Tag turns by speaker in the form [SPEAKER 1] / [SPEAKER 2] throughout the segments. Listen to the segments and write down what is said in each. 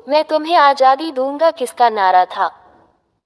[SPEAKER 1] मैं तुम्हें आजादी दूंगा किसका नारा था?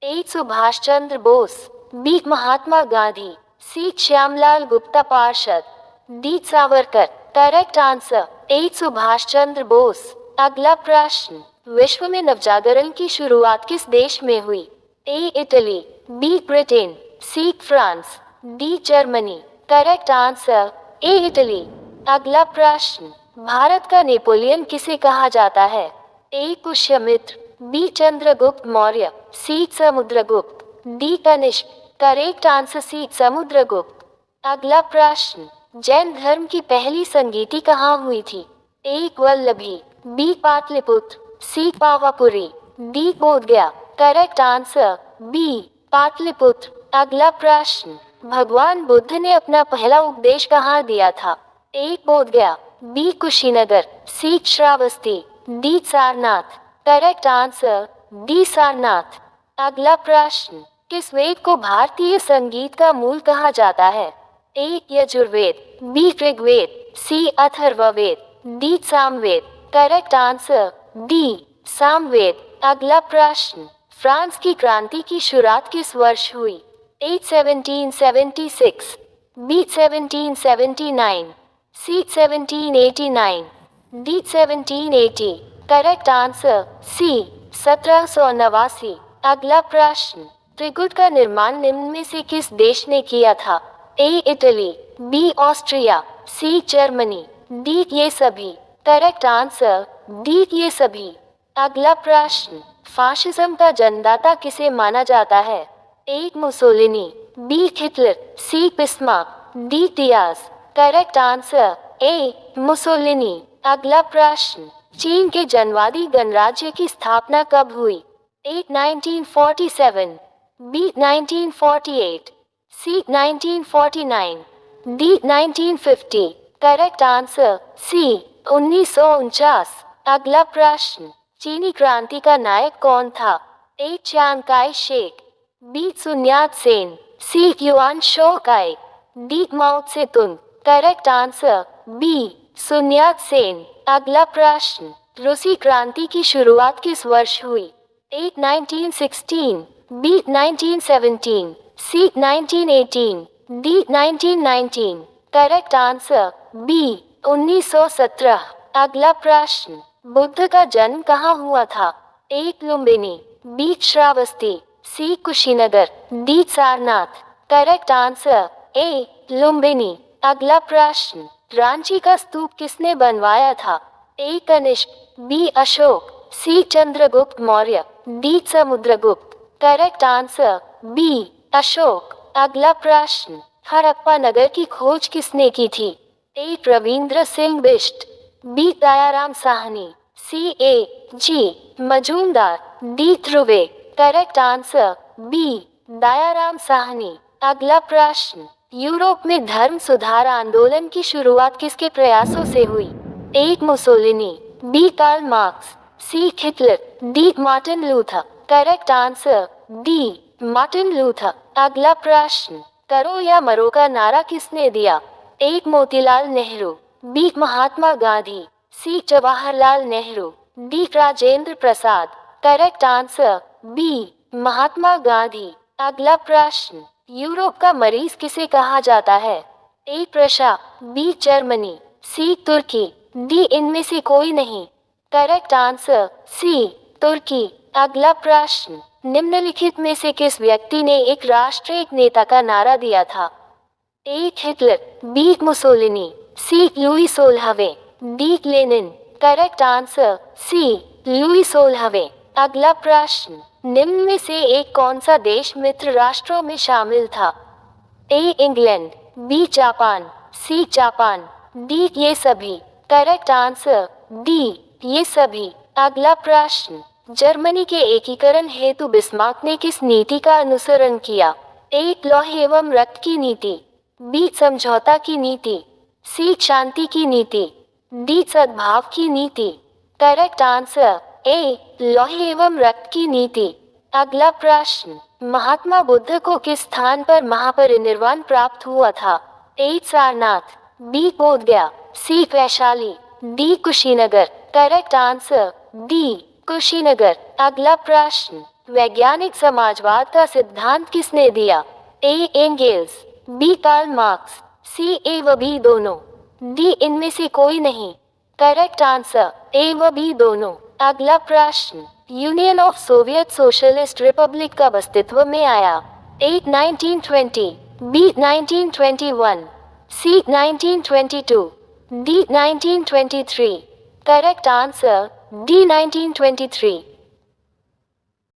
[SPEAKER 1] A Subhash Chandra Bose, B Mahatma Gandhi, C Shyamlal Gupta Parshad, D Savarkar. Correct answer A Subhash Chandra Bose. अगला प्रश्न, विश्व में नवजागरण की शुरुआत किस देश में हुई? A Italy, B Britain, C France, D Germany. Correct answer A Italy. अगला प्रश्न, भारत का नेपोलियन किसे कहा जाता है? A Pushyamitra, B Chandragupta Maurya, C Samudragupta, D Kanishka. Correct answer C Samudragupta. अगला प्रश्न, जैन धर्म की पहली संगीति कहाँ हुई थी? A Vallabhi, B Pataliputra, C Pawapuri, D Bodhgaya. Correct answer B Pataliputra. अगला प्रश्न, भगवान बुद्ध ने अपना पहला उपदेश कहाँ दिया था? A Bodhgaya, B Kushinagar, C Shravasti, D Sarnath. Correct answer D Sarnath. अगला प्रश्न, किस वेद को भारतीय संगीत का मूल कहा जाता है? A Yajurveda, B Rigveda, C Atharvaveda, D Samaveda. Correct answer D Samaveda. अगला प्रश्न, फ्रांस की क्रांति की शुरुआत किस वर्ष हुई? A 1776, B 1779, C 1789, D 1780। Correct answer C 1789। अगला प्रश्न, त्रिकुट का निर्माण निम्न में से किस देश ने किया था? A Italy, B Austria, C Germany, D ये सभी। करेक्ट आंसर डी ये सभी। अगला प्रश्न, फाशिज्म का जन्मदाता किसे माना जाता है? A Mussolini, B Hitler, C Bismarck, D Diaz. Correct answer A Mussolini. अगला प्रश्न, चीन के जनवादी गणराज्य की स्थापना कब हुई? A 1947, B 1948, C 1949, D 1950। Correct answer C 1949। अगला प्रश्न, चीनी क्रांति का नायक कौन था? A Chiang Kai Shek, B Sun Yat Sen, C Yuan Shikai, D Mao Tse tung. Correct answer B Sun Yat Sen. अगला प्रश्न, रूसी क्रांति की शुरुआत किस वर्ष हुई? A 1916, B 1917, C 1918, D 1919। Correct answer B 1917। अगला प्रश्न, बुद्ध का जन्म कहाँ हुआ था? A Lumbini, B Shravasti, C Kushinagar, D Sarnath. Correct answer A Lumbini. अगला प्रश्न, रांची का स्तूप किसने बनवाया था? A Kanishka, B Ashoka, C Chandragupta Maurya, D Samudragupta. Correct answer B Ashoka. अगला प्रश्न, हड़प्पा नगर की खोज किसने की थी? A Ravindra Singh Bisht, B Dayaram Sahni, C A G Majumdar, D Dhruve. Correct answer B Dayaram Sahni. अगला प्रश्न, यूरोप में धर्म सुधार आंदोलन की शुरुआत किसके प्रयासों से हुई? A Mussolini, B Karl Marx, C Hitler, D Martin Luther. Correct answer D Martin Luther. अगला प्रश्न, करो या मरो का नारा किसने दिया? A Motilal Nehru, B Mahatma Gandhi, C Jawaharlal Nehru, D Rajendra Prasad. Correct answer B Mahatma Gandhi. अगला प्रश्न, यूरोप का मरीज किसे कहा जाता है? ए प्रशा, बी जर्मनी, सी तुर्की, डी इनमें से कोई नहीं। करेक्ट आंसर सी तुर्की। अगला प्रश्न, निम्नलिखित में से किस व्यक्ति ने एक राष्ट्र एक नेता का नारा दिया था? A Hitler, B Mussolini, C Louis सोलहवें, D Lenin. Correct answer C Louis सोलहवें। अगला प्रश्न, निम्न में से एक कौन सा देश मित्र राष्ट्रों में शामिल था? A England, B Japan, C Japan, D ये सभी। करेक्ट आंसर डी ये सभी। अगला प्रश्न, जर्मनी के एकीकरण हेतु बिस्मार्क ने किस नीति का अनुसरण किया? ए लौह एवं रक्त की नीति, बी समझौता की नीति, सी शांति की नीति, डी सद्भाव की नीति। करेक्ट आंसर ए लौह एवं रक्त की नीति। अगला प्रश्न, महात्मा बुद्ध को किस स्थान पर महापरिनिर्वाण प्राप्त हुआ था? A Sarnath, B Bodhgaya, C Vaishali, D Kushinagar. Correct answer D Kushinagar. अगला प्रश्न, वैज्ञानिक समाजवाद का सिद्धांत किसने दिया? A Engels, B Karl Marx, C A व बी दोनों, डी इनमें से कोई नहीं। करेक्ट आंसर ए व बी दोनों। अगला प्रश्न, union of Soviet socialist Republic कब अस्तित्व में आया? ए 1920, बी 1921, सी 1922, डी 1923। Correct answer D 1923।